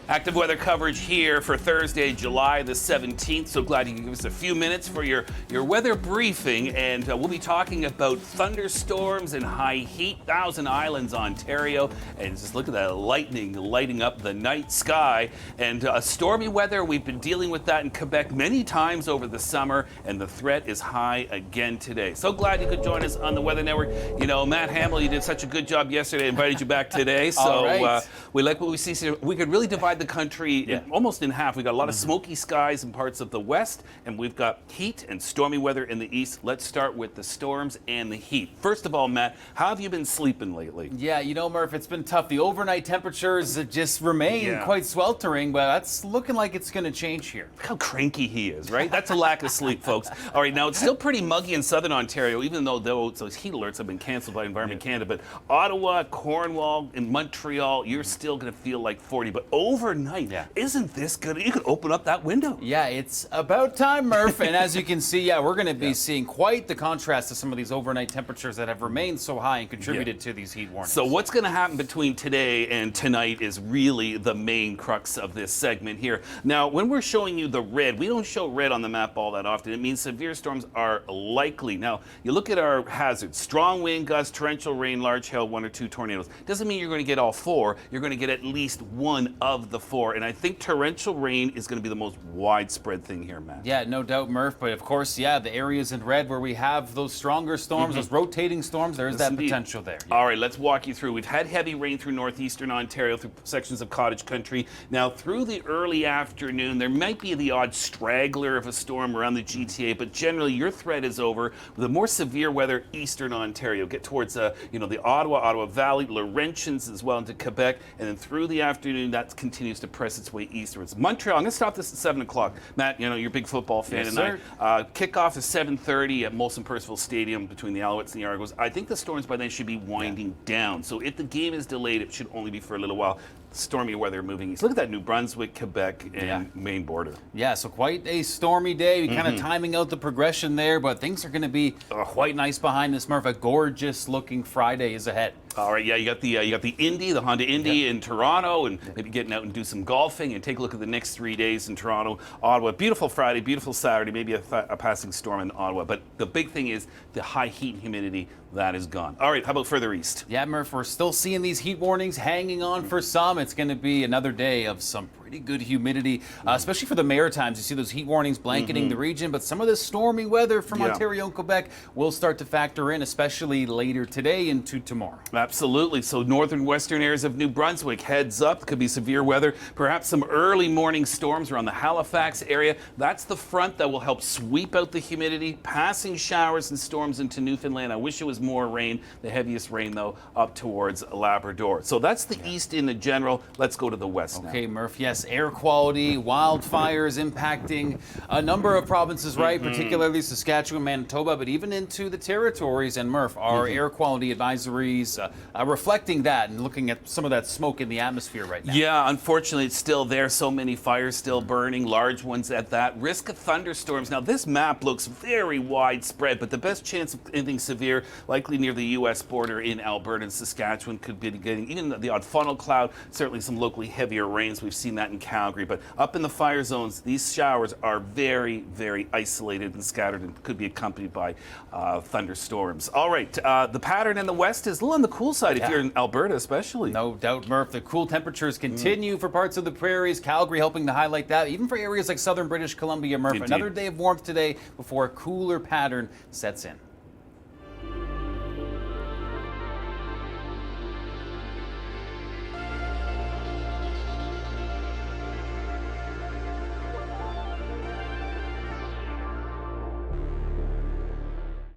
Active weather coverage here for Thursday, July the 17th. So glad you can give us a few minutes for your weather briefing. And we'll be talking about thunderstorms and high heat, Thousand Islands, Ontario. And just look at that lightning lighting up the night sky. And stormy weather, we've been dealing with that in Quebec many times over the summer. And the threat is high again today. So glad you could join us on the Weather Network. You know, Matt Hamel, you did such a good job yesterday. I invited you back today. So we like what we see. So we could really divide the country almost in half. We got a lot of smoky skies in parts of the west, and we've got heat and stormy weather in the east. Let's start with the storms and the heat. First of all, Matt, how have you been sleeping lately? Yeah, you know, Murph, it's been tough. The overnight temperatures just remain quite sweltering, but that's looking like it's going to change here. Look how cranky he is, right? That's a lack of sleep, folks. All right, now it's still pretty muggy in southern Ontario, even though those heat alerts have been canceled by Environment Canada. But Ottawa, Cornwall, and Montreal, you're still going to feel like 40. But overnight, isn't this good? You could open up that window. Yeah, it's about time, Murph. And as you can see, we're going to be seeing quite the contrast to some of these overnight temperatures that have remained so high and contributed to these heat warnings. So what's going to happen between today and tonight is really the main crux of this segment here. Now, when we're showing you the red, we don't show red on the map all that often. It means severe storms are likely. Now, you look at our hazards: strong wind gusts, torrential rain, large hail, 1 or 2 tornadoes. Doesn't mean you're going to get all 4. You're going to get at least one of the 4. And I think torrential rain is going to be the most widespread thing here, Matt. Yeah, no doubt, Murph. But of course, the areas in red where we have those stronger storms, those rotating storms, there is that potential there. All right, let's walk you through. We've had heavy rain through northeastern Ontario, through sections of cottage country. Now, through the early afternoon, there might be the odd straggler of a storm around the GTA, but generally your threat is over. With the more severe weather, eastern Ontario. Get towards the Ottawa Valley, Laurentians as well into Quebec, and then through the afternoon, that continues to press its way eastwards. Montreal, I'm going to stop this at 7 o'clock. Matt, you know, you're a big football fan tonight. Kickoff is 7:30 at Molson Percival Stadium between the Alouettes and the Argos. I think the storms by then should be winding down. So if the game is delayed, it should only be for a little while. Stormy weather moving east. Look at that, New Brunswick, Quebec, and Maine border. Yeah, so quite a stormy day. Kind of timing out the progression there, but things are going to be quite nice behind this, Murph. A gorgeous looking Friday is ahead. All right, you got the Indy, the Honda Indy in Toronto, and maybe getting out and do some golfing and take a look at the next 3 days in Toronto, Ottawa. Beautiful Friday, beautiful Saturday, maybe a passing storm in Ottawa. But the big thing is the high heat and humidity. That is gone. All right, how about further east? Yeah, Murph, we're still seeing these heat warnings hanging on for some. It's going to be another day of some pretty good humidity, especially for the Maritimes. You see those heat warnings blanketing the region, but some of this stormy weather from Ontario and Quebec will start to factor in, especially later today into tomorrow. Absolutely. So northern western areas of New Brunswick, heads up. Could be severe weather. Perhaps some early morning storms around the Halifax area. That's the front that will help sweep out the humidity. Passing showers and storms into Newfoundland. I wish it was more rain. The heaviest rain, though, up towards Labrador. So that's the east in the general. Let's go to the west now. Okay, Murph. Yes, air quality, wildfires impacting a number of provinces, right? Particularly Saskatchewan, Manitoba, but even into the territories. And Murph, our air quality advisories reflecting that and looking at some of that smoke in the atmosphere right now. Yeah, unfortunately, it's still there. So many fires still burning, large ones at that. Risk of thunderstorms. Now, this map looks very widespread, but the best chance of anything severe, likely near the U.S. border in Alberta and Saskatchewan, could be getting even the odd funnel cloud, certainly some locally heavier rains. We've seen that in Calgary. But up in the fire zones, these showers are very, very isolated and scattered and could be accompanied by thunderstorms. All right, the pattern in the west is a little on the cool side if you're in Alberta especially. No doubt, Murph. The cool temperatures continue for parts of the prairies. Calgary helping to highlight that, even for areas like southern British Columbia, Murph. Indeed. Another day of warmth today before a cooler pattern sets in.